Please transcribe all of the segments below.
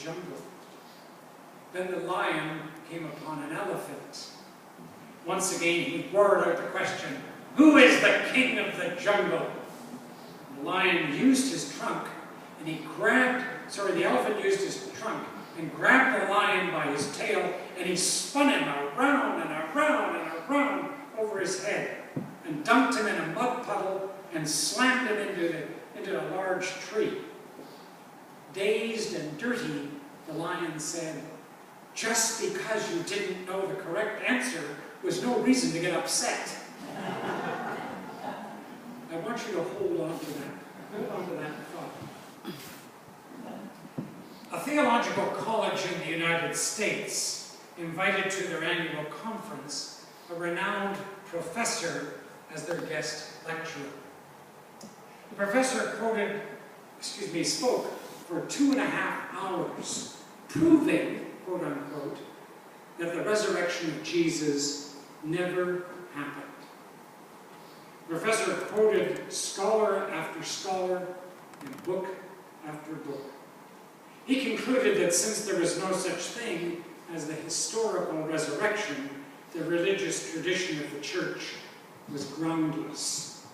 jungle. Then the lion came upon an elephant. Once again, he roared out the question, "Who is the king of the jungle?" The lion used his trunk, and the elephant used his trunk and grabbed the lion by his tail, and he spun him around and around and around over his head, and dumped him in a mud puddle and slammed him into a large tree. Dazed and dirty, the lion said, "Just because you didn't know the correct answer was no reason to get upset." I want you to hold on to that. Hold on to that thought. A theological college in the United States invited to their annual conference a renowned professor as their guest lecturer. The professor spoke for 2.5 hours, proving, quote unquote, that the resurrection of Jesus never happened. The professor quoted scholar after scholar and book after book. He concluded that since there was no such thing as the historical resurrection, the religious tradition of the church was groundless.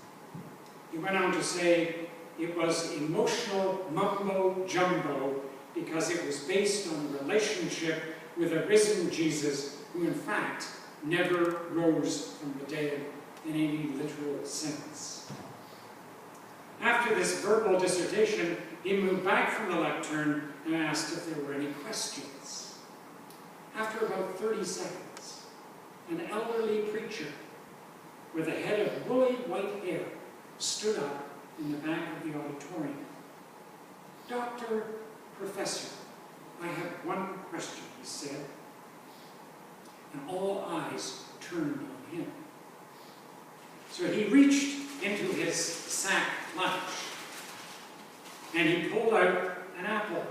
He went on to say it was emotional mumbo-jumbo because it was based on a relationship with a risen Jesus who in fact never rose from the dead in any literal sense. After this verbal dissertation, he moved back from the lectern and asked if there were any questions. After about 30 seconds, an elderly preacher with a head of woolly white hair stood up in the back of the auditorium. "Dr. Professor, I have one question," he said, and all eyes turned on him. So he reached into his sack lunch, and he pulled out an apple,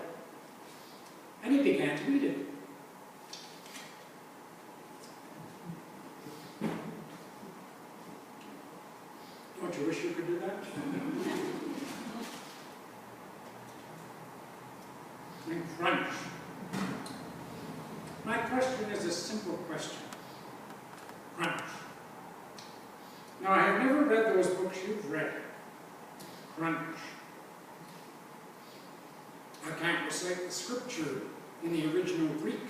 and he began to eat it. Don't you wish you could do that? And crunch. My question is a simple question. Crunch. Now, I have never read those books you've read. Crunch. I can't recite the scripture in the original Greek.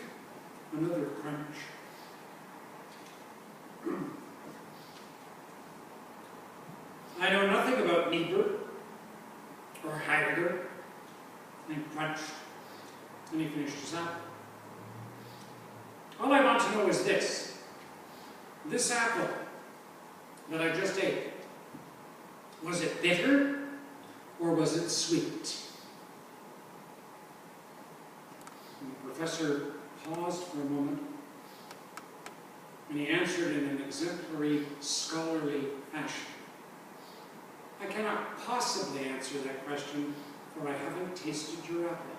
Another crunch. I know nothing about Niebuhr or Heidegger, and crunched, and he finished his apple. All I want to know is this. This apple that I just ate, was it bitter or was it sweet? And the professor paused for a moment, and he answered in an exemplary, scholarly fashion. I cannot possibly answer that question, for I haven't tasted your apple.